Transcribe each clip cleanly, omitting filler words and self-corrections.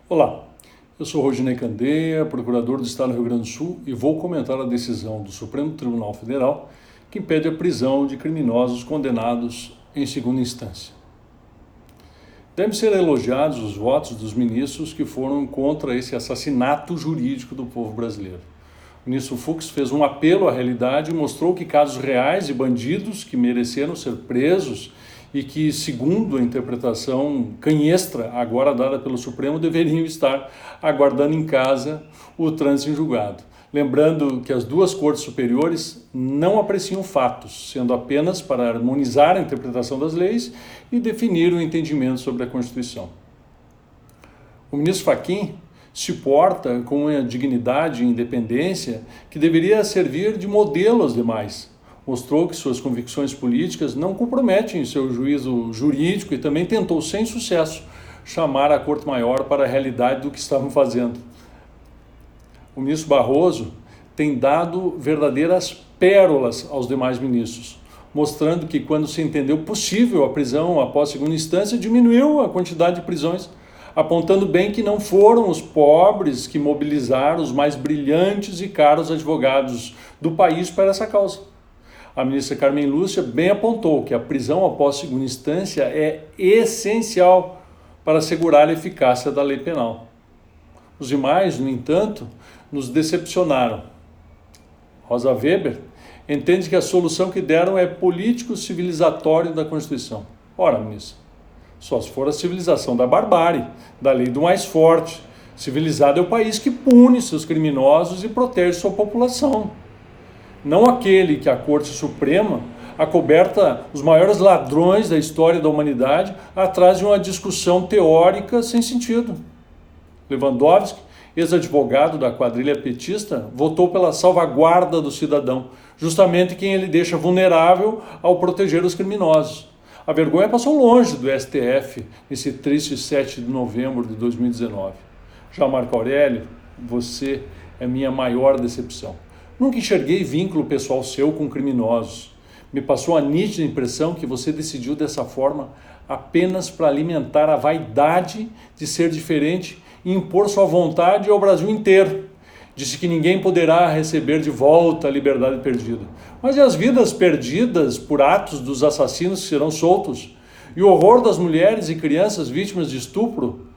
Olá, eu sou Rodinei Candeia, procurador do Estado do Rio Grande do Sul e vou comentar a decisão do Supremo Tribunal Federal que impede a prisão de criminosos condenados em segunda instância. Devem ser elogiados os votos dos ministros que foram contra esse assassinato jurídico do povo brasileiro. O ministro Fux fez um apelo à realidade e mostrou que casos reais de bandidos que mereceram ser presos e que, segundo a interpretação canhestra agora dada pelo Supremo, deveriam estar aguardando em casa o trânsito em julgado. Lembrando que as duas cortes superiores não apreciam fatos, sendo apenas para harmonizar a interpretação das leis e definir o entendimento sobre a Constituição. O ministro Fachin se porta com uma dignidade e independência que deveria servir de modelo aos demais. Mostrou que suas convicções políticas não comprometem seu juízo jurídico e também tentou, sem sucesso, chamar a Corte Maior para a realidade do que estavam fazendo. O ministro Barroso tem dado verdadeiras pérolas aos demais ministros, mostrando que quando se entendeu possível a prisão após segunda instância, diminuiu a quantidade de prisões, apontando bem que não foram os pobres que mobilizaram os mais brilhantes e caros advogados do país para essa causa. A ministra Carmen Lúcia bem apontou que a prisão após segunda instância é essencial para assegurar a eficácia da lei penal. Os demais, no entanto, nos decepcionaram. Rosa Weber entende que a solução que deram é político-civilizatório da Constituição. Ora, ministra, só se for a civilização da barbárie, da lei do mais forte. Civilizado é o país que pune seus criminosos e protege sua população. Não aquele que a Corte Suprema acoberta os maiores ladrões da história da humanidade atrás de uma discussão teórica sem sentido. Lewandowski, ex-advogado da quadrilha petista, votou pela salvaguarda do cidadão, justamente quem ele deixa vulnerável ao proteger os criminosos. A vergonha passou longe do STF nesse triste 7 de novembro de 2019. Já Marco Aurélio, você é minha maior decepção. Nunca enxerguei vínculo pessoal seu com criminosos. Me passou a nítida impressão que você decidiu dessa forma apenas para alimentar a vaidade de ser diferente e impor sua vontade ao Brasil inteiro. Disse que ninguém poderá receber de volta a liberdade perdida. Mas e as vidas perdidas por atos dos assassinos que serão soltos? E o horror das mulheres e crianças vítimas de estupro?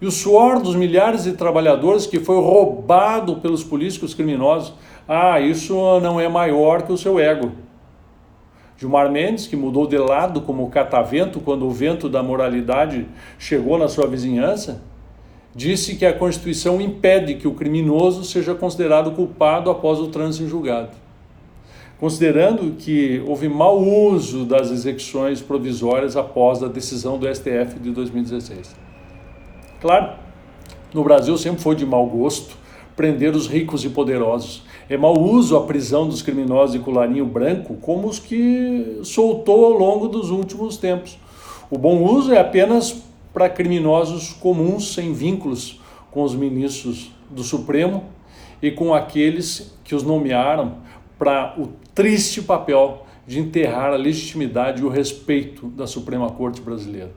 E o suor dos milhares de trabalhadores que foi roubado pelos políticos criminosos? Isso não é maior que o seu ego. Gilmar Mendes, que mudou de lado como catavento quando o vento da moralidade chegou na sua vizinhança, disse que a Constituição impede que o criminoso seja considerado culpado após o trânsito em julgado. Considerando que houve mau uso das execuções provisórias após a decisão do STF de 2016. Claro, no Brasil sempre foi de mau gosto prender os ricos e poderosos. É mau uso a prisão dos criminosos de colarinho branco como os que soltou ao longo dos últimos tempos. O bom uso é apenas para criminosos comuns sem vínculos com os ministros do Supremo e com aqueles que os nomearam para o triste papel de enterrar a legitimidade e o respeito da Suprema Corte brasileira.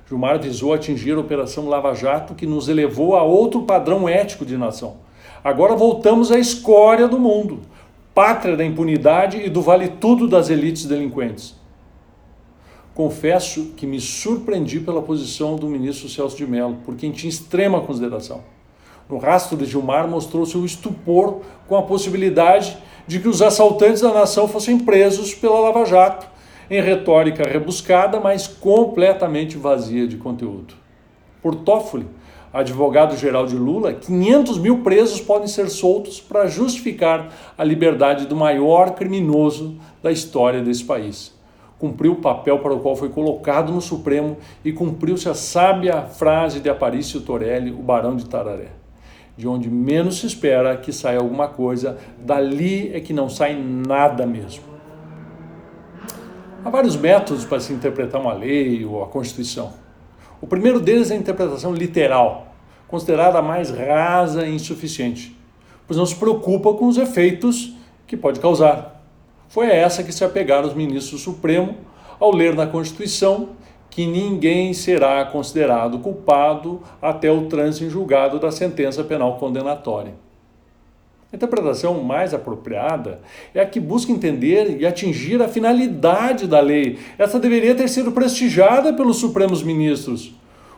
Gilmar visou atingir a Operação Lava Jato, que nos elevou a outro padrão ético de nação. Agora voltamos à escória do mundo, pátria da impunidade e do vale-tudo das elites delinquentes. Confesso que me surpreendi pela posição do ministro Celso de Mello, por quem tinha extrema consideração. No rastro de Gilmar mostrou-se o estupor com a possibilidade de que os assaltantes da nação fossem presos pela Lava Jato, em retórica rebuscada, mas completamente vazia de conteúdo. Por Toffoli, advogado-geral de Lula, 500 mil presos podem ser soltos para justificar a liberdade do maior criminoso da história desse país. Cumpriu o papel para o qual foi colocado no Supremo e cumpriu-se a sábia frase de Aparício Torelli, o Barão de Tararé. De onde menos se espera que saia alguma coisa, dali é que não sai nada mesmo. Há vários métodos para se interpretar uma lei ou a Constituição. O primeiro deles é a interpretação literal, considerada a mais rasa e insuficiente, pois não se preocupa com os efeitos que pode causar. Foi a essa que se apegaram os ministros do Supremo ao ler na Constituição que ninguém será considerado culpado até o trânsito em julgado da sentença penal condenatória. A interpretação mais apropriada é a que busca entender e atingir a finalidade da lei. Essa deveria ter sido prestigiada pelos Supremos Ministros,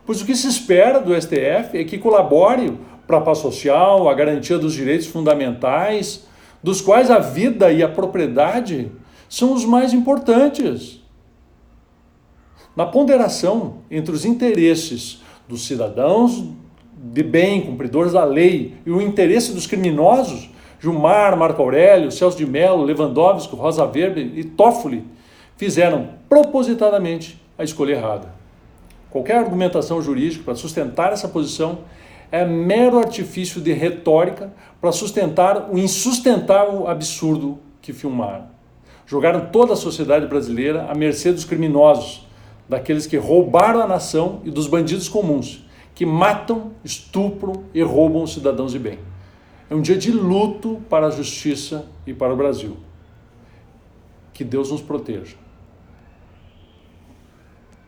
pois o que se espera do STF é que colabore para a paz social, a garantia dos direitos fundamentais, dos quais a vida e a propriedade são os mais importantes. Na ponderação entre os interesses dos cidadãos de bem, cumpridores da lei, e o interesse dos criminosos, Gilmar, Marco Aurélio, Celso de Mello, Lewandowski, Rosa Weber e Toffoli fizeram propositadamente a escolha errada. Qualquer argumentação jurídica para sustentar essa posição é mero artifício de retórica para sustentar o insustentável absurdo que filmaram. Jogaram toda a sociedade brasileira à mercê dos criminosos, daqueles que roubaram a nação e dos bandidos comuns, que matam, estupram e roubam os cidadãos de bem. É um dia de luto para a justiça e para o Brasil. Que Deus nos proteja.